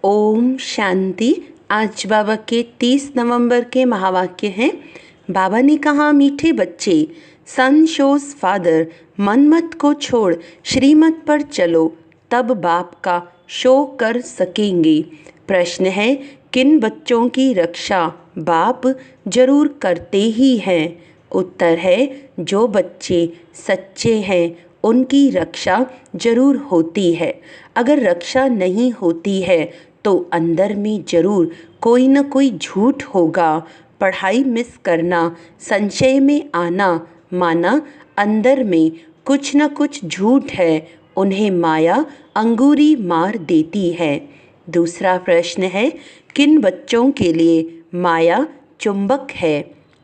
ओम शांति। आज बाबा के 30 नवंबर के महावाक्य हैं। बाबा ने कहा, मीठे बच्चे, सन शोज फादर, मनमत को छोड़ श्रीमत पर चलो, तब बाप का शो कर सकेंगे। प्रश्न है, किन बच्चों की रक्षा बाप जरूर करते ही हैं? उत्तर है, जो बच्चे सच्चे हैं उनकी रक्षा जरूर होती है। अगर रक्षा नहीं होती है तो अंदर में जरूर कोई न कोई झूठ होगा। पढ़ाई मिस करना, संशय में आना, माना अंदर में कुछ न कुछ झूठ है, उन्हें माया अंगूरी मार देती है। दूसरा प्रश्न है, किन बच्चों के लिए माया चुंबक है?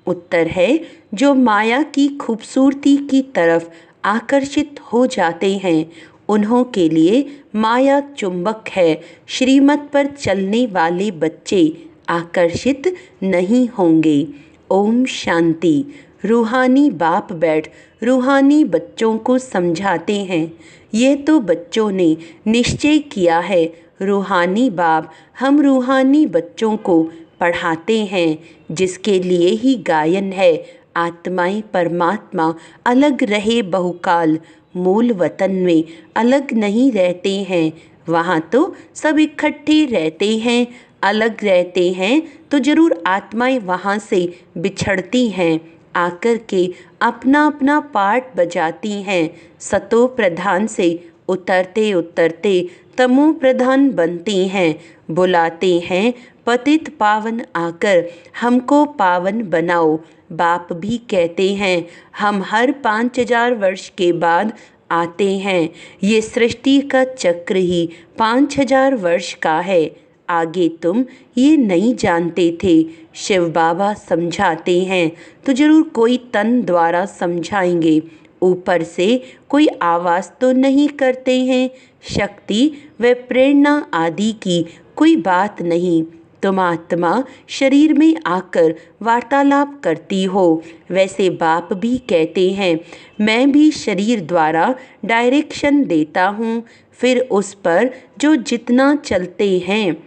उत्तर है, जो माया की खूबसूरती की तरफ आकर्षित हो जाते हैं उन्हों के लिए माया चुंबक है। श्रीमत पर चलने वाले बच्चे आकर्षित नहीं होंगे। ओम शांति। रूहानी बाप बैठ रूहानी बच्चों को समझाते हैं। ये तो बच्चों ने निश्चय किया है, रूहानी बाप हम रूहानी बच्चों को पढ़ाते हैं, जिसके लिए ही गायन है, आत्माएं परमात्मा अलग रहे बहुकाल, मूल वतन में अलग नहीं रहते हैं। वहाँ तो सब इकट्ठे रहते हैं। अलग रहते हैं तो जरूर आत्माएं वहाँ से बिछड़ती हैं, आकर के अपना अपना पार्ट बजाती हैं। सतो प्रधान से उतरते उतरते तमो प्रधान बनती हैं। बुलाते हैं, पतित पावन आकर हमको पावन बनाओ। बाप भी कहते हैं, हम हर 5000 वर्ष के बाद आते हैं। ये सृष्टि का चक्र ही 5000 वर्ष का है। आगे तुम ये नहीं जानते थे। शिव बाबा समझाते हैं तो जरूर कोई तन द्वारा समझाएंगे, ऊपर से कोई आवाज़ तो नहीं करते हैं। शक्ति व प्रेरणा आदि की कोई बात नहीं। तुम आत्मा शरीर में आकर वार्तालाप करती हो। वैसे बाप भी कहते हैं, मैं भी शरीर द्वारा डायरेक्शन देता हूँ, फिर उस पर जो जितना चलते हैं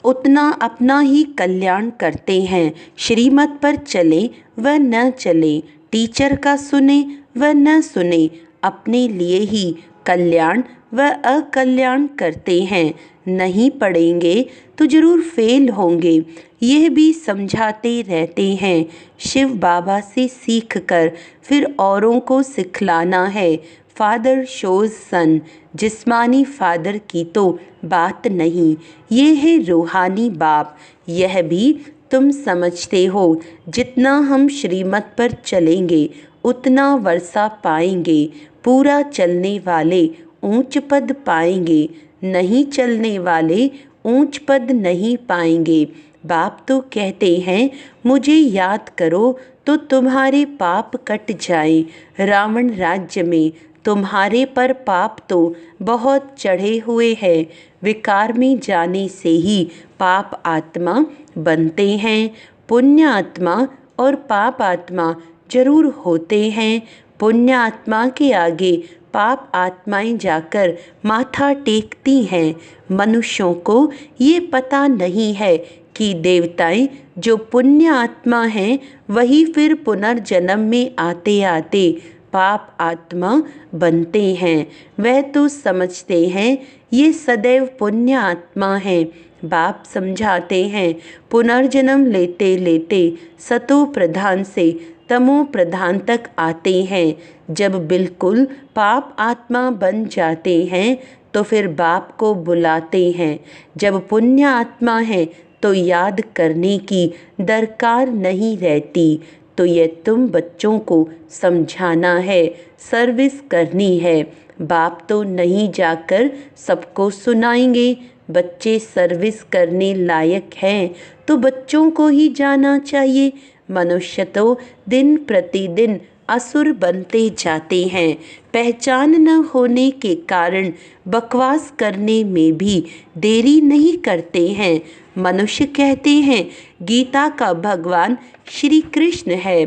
उतना अपना ही कल्याण करते हैं। श्रीमत पर चले व न चले, टीचर का सुने व न सुने, अपने लिए ही कल्याण व अकल्याण करते हैं। नहीं पढ़ेंगे तो जरूर फेल होंगे, यह भी समझाते रहते हैं। शिव बाबा से सीख कर फिर औरों को सिखलाना है। फादर शोज सन, जिस्मानी फादर की तो बात नहीं, ये है रूहानी बाप। यह भी तुम समझते हो, जितना हम श्रीमत पर चलेंगे उतना वर्षा पाएंगे। पूरा चलने वाले ऊंच पद पाएंगे, नहीं चलने वाले ऊंच पद नहीं पाएंगे। बाप तो कहते हैं, मुझे याद करो तो तुम्हारे पाप कट जाए। रावण राज्य में तुम्हारे पर पाप तो बहुत चढ़े हुए हैं। विकार में जाने से ही पाप आत्मा बनते हैं। पुण्य आत्मा और पाप आत्मा जरूर होते हैं। पुण्य आत्मा के आगे पाप आत्माएं जाकर माथा टेकती हैं। मनुष्यों को ये पता नहीं है कि देवताएं जो पुण्य आत्मा हैं वही फिर पुनर्जन्म में आते आते पाप आत्मा बनते हैं। वह तो समझते हैं ये सदैव पुण्य आत्मा है। बाप समझाते हैं, पुनर्जन्म लेते लेते सतो प्रधान से तमो प्रधान तक आते हैं। जब बिल्कुल पाप आत्मा बन जाते हैं तो फिर बाप को बुलाते हैं। जब पुण्य आत्मा है तो याद करने की दरकार नहीं रहती। तो ये तुम बच्चों को समझाना है, सर्विस करनी है। बाप तो नहीं जाकर सबको सुनाएंगे। बच्चे सर्विस करने लायक हैं तो बच्चों को ही जाना चाहिए। मनुष्य तो दिन प्रतिदिन असुर बनते जाते हैं। पहचान न होने के कारण बकवास करने में भी देरी नहीं करते हैं। मनुष्य कहते हैं, गीता का भगवान श्री कृष्ण है।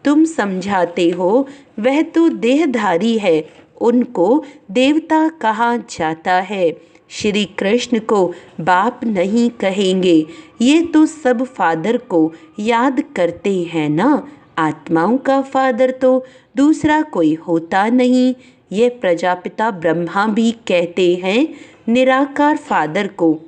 तुम समझाते हो वह तो देहधारी है, उनको देवता कहा जाता है। श्री कृष्ण को बाप नहीं कहेंगे। ये तो सब फादर को याद करते हैं ना। आत्माओं का फादर तो दूसरा कोई होता नहीं। ये प्रजापिता ब्रह्मा भी कहते हैं निराकार फादर को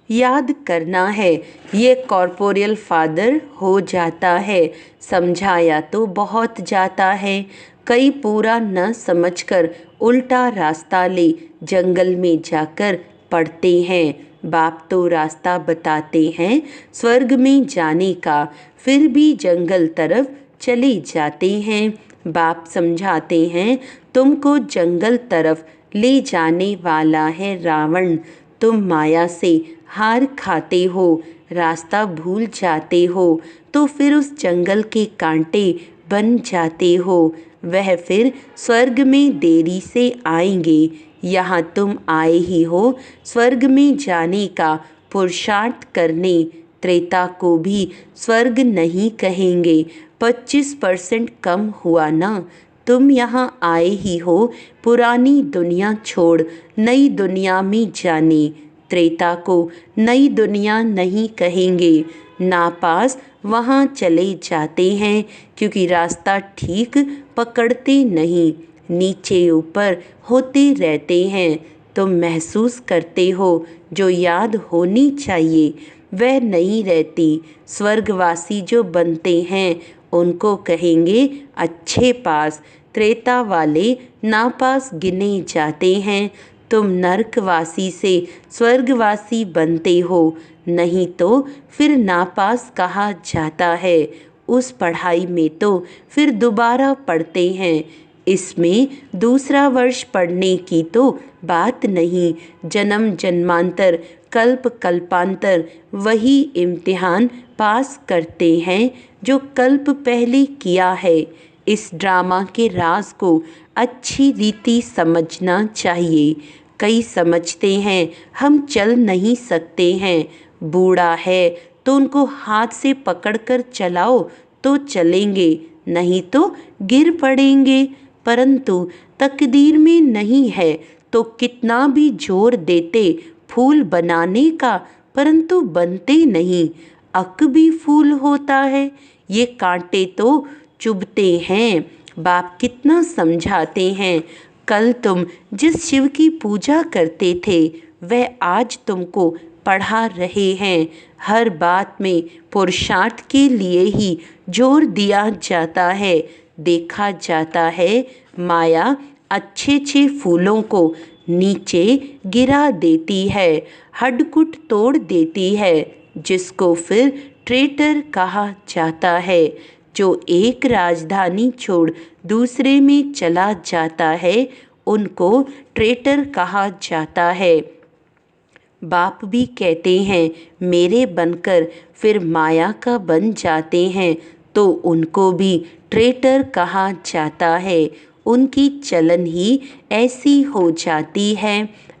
याद करना है। ये कॉर्पोरियल फादर हो जाता है। समझाया तो बहुत जाता है, कई पूरा न समझकर उल्टा रास्ता ले जंगल में जाकर पड़ते हैं। बाप तो रास्ता बताते हैं स्वर्ग में जाने का, फिर भी जंगल तरफ चले जाते हैं। बाप समझाते हैं तुमको जंगल तरफ ले जाने वाला है रावण। तुम माया से हार खाते हो, रास्ता भूल जाते हो, तो फिर उस जंगल के कांटे बन जाते हो। वह फिर स्वर्ग में देरी से आएंगे। यहाँ तुम आए ही हो स्वर्ग में जाने का पुरुषार्थ करने। त्रेता को भी स्वर्ग नहीं कहेंगे, 25% कम हुआ ना। तुम यहाँ आए ही हो पुरानी दुनिया छोड़ नई दुनिया में जाने। त्रेता को नई दुनिया नहीं कहेंगे। नापास वहाँ चले जाते हैं क्योंकि रास्ता ठीक पकड़ते नहीं, नीचे ऊपर होते रहते हैं। तुम महसूस करते हो जो याद होनी चाहिए वह नहीं रहती। स्वर्गवासी जो बनते हैं उनको कहेंगे अच्छे पास। त्रेता वाले नापास गिने जाते हैं। तुम नरकवासी से स्वर्गवासी बनते हो, नहीं तो फिर नापास कहा जाता है। उस पढ़ाई में तो फिर दोबारा पढ़ते हैं। इसमें दूसरा वर्ष पढ़ने की तो बात नहीं। जन्म जन्मांतर कल्प कल्पांतर वही इम्तिहान पास करते हैं जो कल्प पहले किया है। इस ड्रामा के राज को अच्छी रीति समझना चाहिए। कई समझते हैं हम चल नहीं सकते हैं, बूढ़ा है तो उनको हाथ से पकड़कर चलाओ तो चलेंगे, नहीं तो गिर पड़ेंगे। परंतु तकदीर में नहीं है तो कितना भी जोर देते फूल बनाने का, परंतु बनते नहीं। अक भी फूल होता है, ये कांटे तो चुभते हैं। बाप कितना समझाते हैं। कल तुम जिस शिव की पूजा करते थे वह आज तुमको पढ़ा रहे हैं। हर बात में पुरुषार्थ के लिए ही जोर दिया जाता है। देखा जाता है माया अच्छे फूलों को नीचे गिरा देती है, हड्डकुट तोड़ देती है, जिसको फिर ट्रेटर कहा जाता है। जो एक राजधानी छोड़ दूसरे में चला जाता है उनको ट्रेटर कहा जाता है। बाप भी कहते हैं मेरे बनकर फिर माया का बन जाते हैं तो उनको भी ट्रेटर कहा जाता है। उनकी चलन ही ऐसी हो जाती है।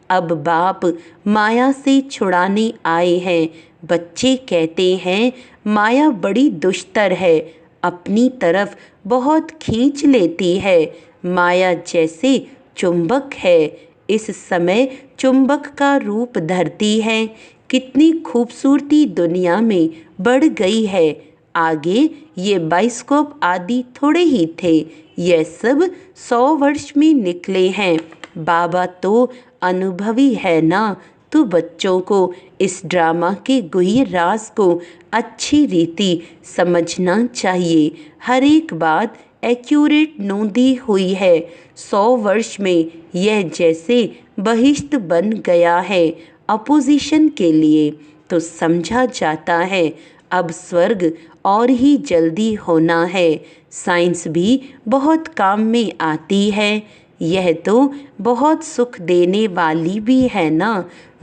अब बाप माया से छुड़ाने आए हैं। बच्चे कहते हैं माया बड़ी दुष्टर है, अपनी तरफ बहुत खींच लेती है। माया जैसे चुंबक है, इस समय चुंबक का रूप धरती है। कितनी खूबसूरती दुनिया में बढ़ गई है। आगे ये बाइस्कोप आदि थोड़े ही थे, यह सब 100 वर्ष में निकले हैं। बाबा तो अनुभवी है ना, तो बच्चों को इस ड्रामा के गुह्य राज को अच्छी रीति समझना चाहिए। हर एक बात एक्यूरेट नोंदी हुई है। 100 वर्ष में यह जैसे बहिश्त बन गया है अपोजिशन के लिए, तो समझा जाता है अब स्वर्ग और ही जल्दी होना है। साइंस भी बहुत काम में आती है। यह तो बहुत सुख देने वाली भी है ना।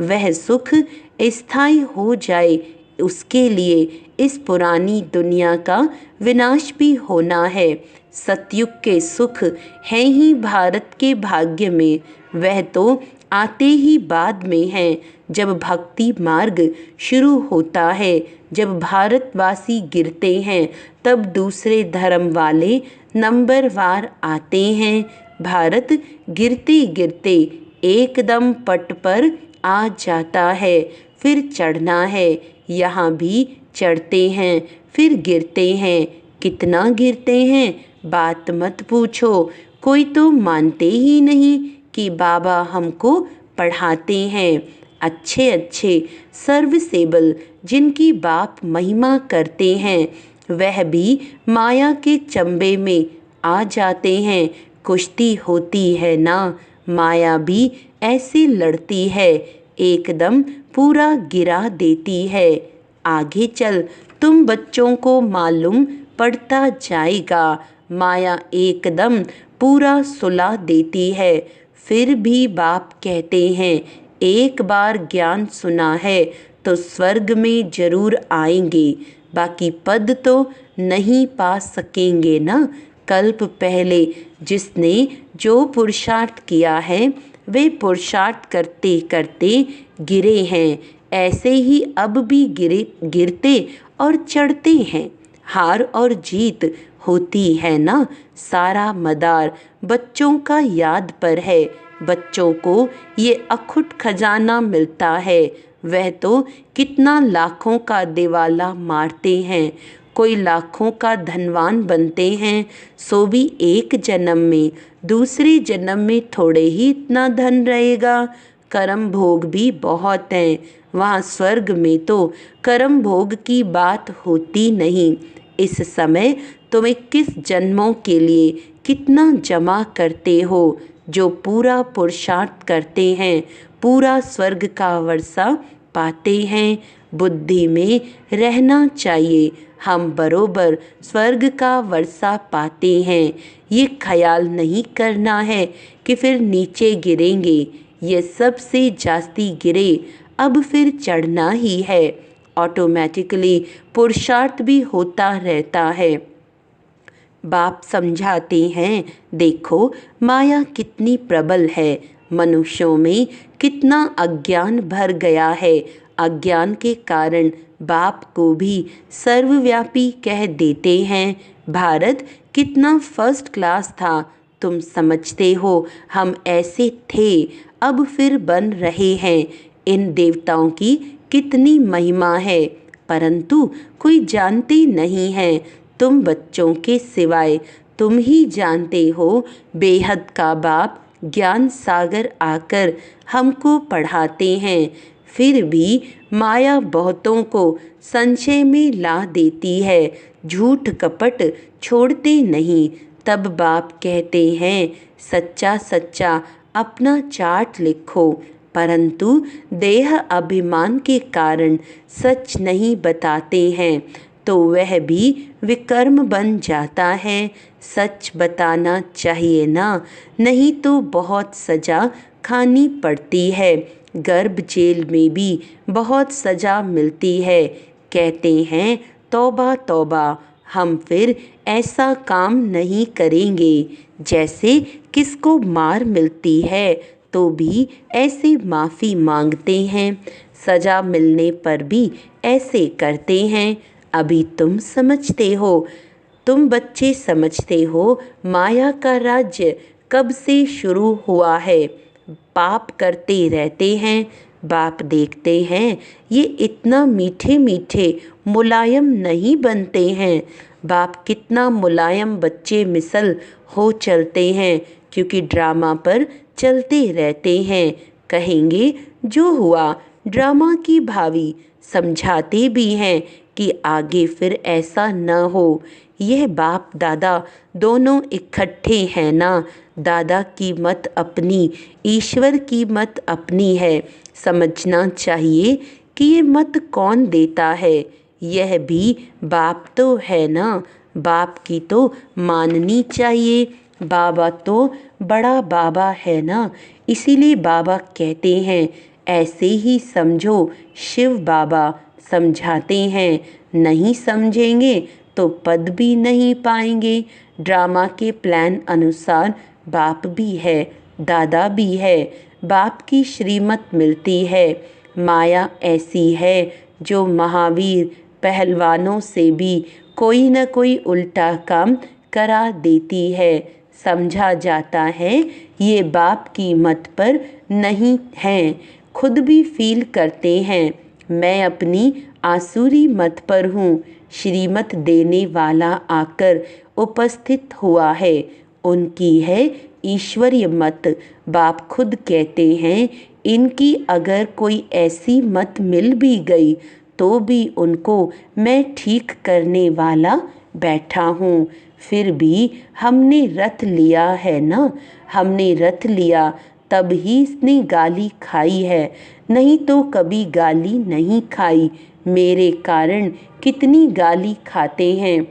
वह सुख स्थायी हो जाए उसके लिए इस पुरानी दुनिया का विनाश भी होना है। सतयुग के सुख हैं ही भारत के भाग्य में, वह तो आते ही बाद में हैं। जब भक्ति मार्ग शुरू होता है, जब भारतवासी गिरते हैं, तब दूसरे धर्म वाले नंबरवार आते हैं। भारत गिरते गिरते एकदम पट पर आ जाता है, फिर चढ़ना है। यहाँ भी चढ़ते हैं, फिर गिरते हैं। कितना गिरते हैं बात मत पूछो। कोई तो मानते ही नहीं कि बाबा हमको पढ़ाते हैं। अच्छे अच्छे सर्विसेबल जिनकी बाप महिमा करते हैं, वह भी माया के चंबे में आ जाते हैं। कुश्ती होती है ना, माया भी ऐसे लड़ती है, एकदम पूरा गिरा देती है। आगे चल, तुम बच्चों को मालूम पड़ता जाएगा, माया एकदम पूरा सुला देती है। फिर भी बाप कहते हैं, एक बार ज्ञान सुना है तो स्वर्ग में जरूर आएंगे, बाकी पद तो नहीं पा सकेंगे ना। कल्प पहले जिसने जो पुरुषार्थ किया है, वे पुरुषार्थ करते करते गिरे हैं। ऐसे ही अब भी गिरते और चढ़ते हैं। हार और जीत होती है ना, सारा मदार बच्चों का याद पर है। बच्चों को ये अखुट खजाना मिलता है, वह तो कितना लाखों का दिवाला मारते हैं। कोई लाखों का धनवान बनते हैं, सो भी एक जन्म में, दूसरे जन्म में थोड़े ही इतना धन रहेगा। कर्म भोग भी बहुत हैं, वहाँ स्वर्ग में तो कर्म भोग की बात होती नहीं। इस समय तुम 21 जन्मों के लिए कितना जमा करते हो। जो पूरा पुरुषार्थ करते हैं, पूरा स्वर्ग का वर्षा पाते हैं। बुद्धि में रहना चाहिए, हम बरोबर स्वर्ग का वर्षा पाते हैं। ये ख्याल नहीं करना है कि फिर नीचे गिरेंगे। ये सबसे जास्ती गिरे, अब फिर चढ़ना ही है। ऑटोमेटिकली पुरुषार्थ भी होता रहता है। बाप समझाते हैं, देखो माया कितनी प्रबल है, मनुष्यों में कितना अज्ञान भर गया है। अज्ञान के कारण बाप को भी सर्वव्यापी कह देते हैं। भारत कितना फर्स्ट क्लास था, तुम समझते हो हम ऐसे थे, अब फिर बन रहे हैं। इन देवताओं की कितनी महिमा है, परंतु कोई जानते नहीं है। तुम बच्चों के सिवाय तुम ही जानते हो। बेहद का बाप ज्ञान सागर आकर हमको पढ़ाते हैं, फिर भी माया बहुतों को संशय में ला देती है। झूठ कपट छोड़ते नहीं। तब बाप कहते हैं, सच्चा सच्चा अपना चार्ट लिखो, परंतु देह अभिमान के कारण सच नहीं बताते हैं, तो वह भी विकर्म बन जाता है। सच बताना चाहिए ना, नहीं तो बहुत सज़ा खानी पड़ती है। गर्भ जेल में भी बहुत सज़ा मिलती है। कहते हैं, तौबा तौबा, हम फिर ऐसा काम नहीं करेंगे। जैसे किसको मार मिलती है तो भी ऐसे माफ़ी मांगते हैं, सज़ा मिलने पर भी ऐसे करते हैं। अभी तुम समझते हो, तुम बच्चे समझते हो, माया का राज्य कब से शुरू हुआ है। पाप करते रहते हैं, बाप देखते हैं ये इतना मीठे मीठे मुलायम नहीं बनते हैं। बाप कितना मुलायम बच्चे मिसल हो चलते हैं, क्योंकि ड्रामा पर चलते रहते हैं। कहेंगे जो हुआ ड्रामा की भावी, समझाते भी हैं कि आगे फिर ऐसा न हो। यह बाप दादा दोनों इकट्ठे हैं ना। दादा की मत अपनी, ईश्वर की मत अपनी है। समझना चाहिए कि ये मत कौन देता है, यह भी बाप तो है ना। बाप की तो माननी चाहिए, बाबा तो बड़ा बाबा है ना। इसीलिए बाबा कहते हैं, ऐसे ही समझो शिव बाबा समझाते हैं। नहीं समझेंगे तो पद भी नहीं पाएंगे। ड्रामा के प्लान अनुसार बाप भी है, दादा भी है। बाप की श्रीमत मिलती है। माया ऐसी है जो महावीर पहलवानों से भी कोई न कोई उल्टा काम करा देती है। समझा जाता है ये बाप की मत पर नहीं हैं, खुद भी फील करते हैं मैं अपनी आसुरी मत पर हूँ। श्रीमत देने वाला आकर उपस्थित हुआ है, उनकी है ईश्वरीय मत। बाप खुद कहते हैं इनकी अगर कोई ऐसी मत मिल भी गई तो भी उनको मैं ठीक करने वाला बैठा हूँ। फिर भी हमने रथ लिया है ना, हमने रथ लिया तब ही इसने गाली खाई है, नहीं तो कभी गाली नहीं खाई। मेरे कारण कितनी गाली खाते हैं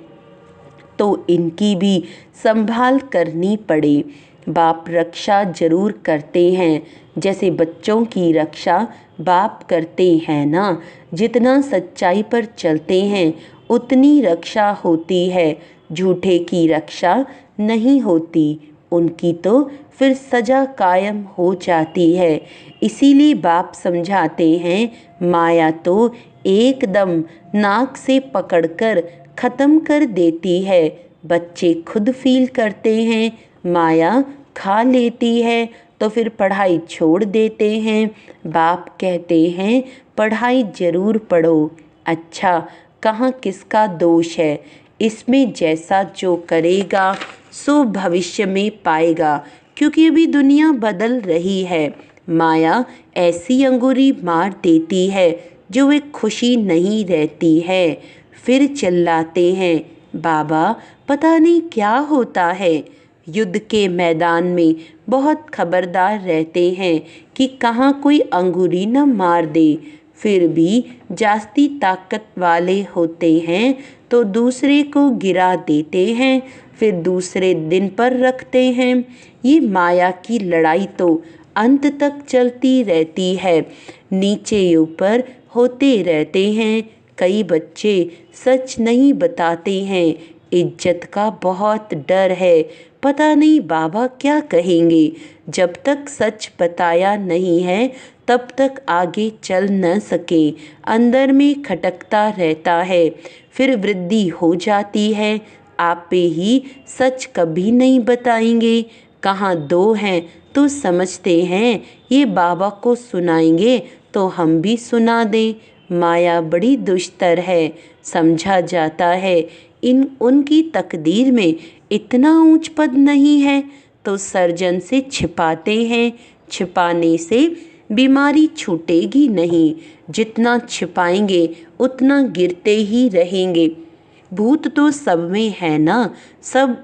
तो इनकी भी संभाल करनी पड़े। बाप रक्षा जरूर करते हैं, जैसे बच्चों की रक्षा बाप करते हैं ना। जितना सच्चाई पर चलते हैं उतनी रक्षा होती है, झूठे की रक्षा नहीं होती, उनकी तो फिर सजा कायम हो जाती है। इसीलिए बाप समझाते हैं माया तो एकदम नाक से पकड़कर ख़त्म कर देती है। बच्चे खुद फील करते हैं माया खा लेती है तो फिर पढ़ाई छोड़ देते हैं। बाप कहते हैं पढ़ाई ज़रूर पढ़ो। अच्छा, कहाँ किसका दोष है, इसमें जैसा जो करेगा सो भविष्य में पाएगा, क्योंकि अभी दुनिया बदल रही है। माया ऐसी अंगुरी मार देती है जो एक खुशी नहीं रहती है। फिर चिल्लाते हैं बाबा पता नहीं क्या होता है। युद्ध के मैदान में बहुत खबरदार रहते हैं कि कहाँ कोई अंगुरी न मार दे। फिर भी जास्ती ताकत वाले होते हैं तो दूसरे को गिरा देते हैं, फिर दूसरे दिन पर रखते हैं। ये माया की लड़ाई तो अंत तक चलती रहती है, नीचे ऊपर होते रहते हैं। कई बच्चे सच नहीं बताते हैं, इज्जत का बहुत डर है, पता नहीं बाबा क्या कहेंगे। जब तक सच बताया नहीं है तब तक आगे चल न सके, अंदर में खटकता रहता है। फिर वृद्धि हो जाती है, आप पे ही सच कभी नहीं बताएंगे। कहाँ दो हैं तो समझते हैं ये बाबा को सुनाएंगे तो हम भी सुना दें। माया बड़ी दुष्टर है, समझा जाता है उनकी तकदीर में इतना ऊंच पद नहीं है तो सर्जन से छिपाते हैं। छिपाने से बीमारी छूटेगी नहीं, जितना छिपाएंगे उतना गिरते ही रहेंगे। भूत तो सब में है ना, सब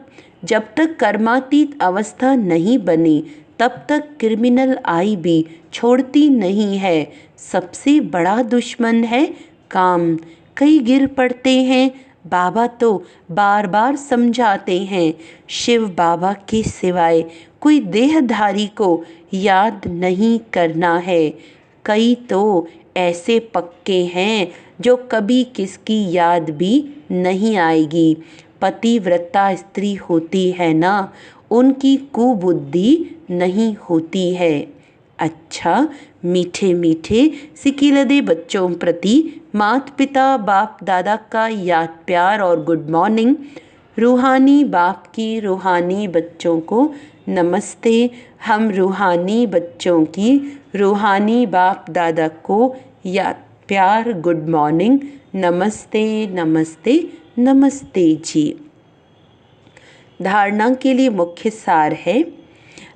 जब तक कर्मातीत अवस्था नहीं बनी तब तक क्रिमिनल आई भी छोड़ती नहीं है। सबसे बड़ा दुश्मन है काम। कई गिर पड़ते हैं, बाबा तो बार बार समझाते हैं शिव बाबा के सिवाय कोई देहधारी को याद नहीं करना है। कई तो ऐसे पक्के हैं जो कभी किसकी याद भी नहीं आएगी। पतिव्रता स्त्री होती है ना, उनकी कुबुद्धि नहीं होती है। अच्छा, मीठे मीठे सिकिलदे बच्चों प्रति माता पिता बाप दादा का याद प्यार और गुड मॉर्निंग। रूहानी बाप की रूहानी बच्चों को नमस्ते। हम रूहानी बच्चों की रूहानी बाप दादा को याद प्यार गुड मॉर्निंग। नमस्ते नमस्ते नमस्ते जी। धारणा के लिए मुख्य सार है,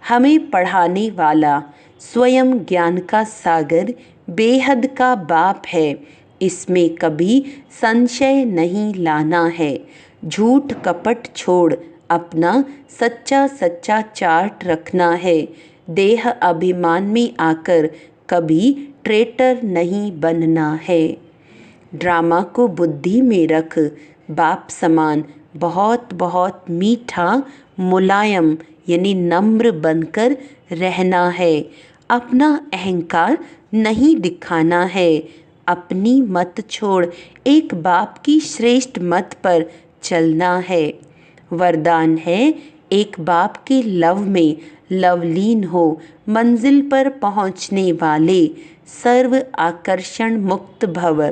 हमें पढ़ाने वाला स्वयं ज्ञान का सागर बेहद का बाप है, इसमें कभी संशय नहीं लाना है। झूठ कपट छोड़ अपना सच्चा सच्चा चार्ट रखना है। देह अभिमान में आकर कभी ट्रेटर नहीं बनना है। ड्रामा को बुद्धि में रख, बाप समान बहुत बहुत मीठा मुलायम यानी नम्र बनकर रहना है। अपना अहंकार नहीं दिखाना है। अपनी मत छोड़ एक बाप की श्रेष्ठ मत पर चलना है। वरदान है एक बाप के लव में लवलीन हो, मंजिल पर पहुँचने वाले सर्व आकर्षण मुक्त भव।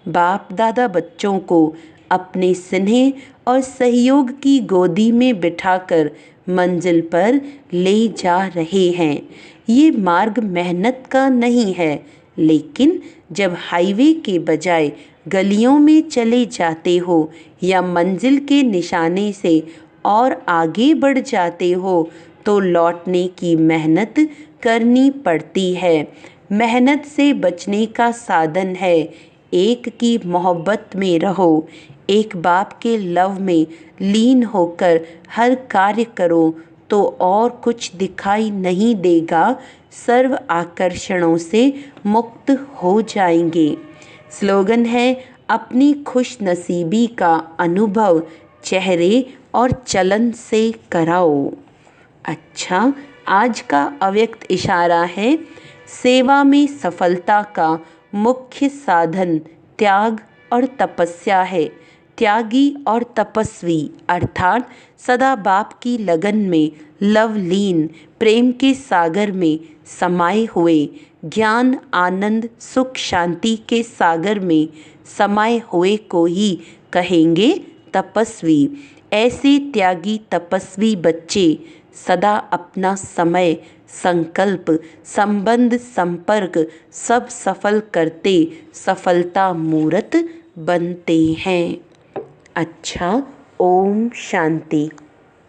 बाप दादा बच्चों को अपने स्नेह और सहयोग की गोदी में बिठाकर मंजिल पर ले जा रहे हैं। ये मार्ग मेहनत का नहीं है, लेकिन जब हाईवे के बजाय गलियों में चले जाते हो या मंजिल के निशाने से और आगे बढ़ जाते हो तो लौटने की मेहनत करनी पड़ती है। मेहनत से बचने का साधन है, एक की मोहब्बत में रहो, एक बाप के लव में लीन होकर हर कार्य करो तो और कुछ दिखाई नहीं देगा, सर्व आकर्षणों से मुक्त हो जाएंगे। स्लोगन है, अपनी खुश नसीबी का अनुभव चेहरे और चलन से कराओ। अच्छा, आज का अव्यक्त इशारा है, सेवा में सफलता का मुख्य साधन त्याग और तपस्या है। त्यागी और तपस्वी अर्थात सदा बाप की लगन में लवलीन, प्रेम के सागर में समाये हुए, ज्ञान आनंद सुख शांति के सागर में समाये हुए को ही कहेंगे तपस्वी। ऐसे त्यागी तपस्वी बच्चे सदा अपना समय, संकल्प, संबंध, संपर्क सब सफल करते सफलता मूर्त बनते हैं। अच्छा, ओम शांति।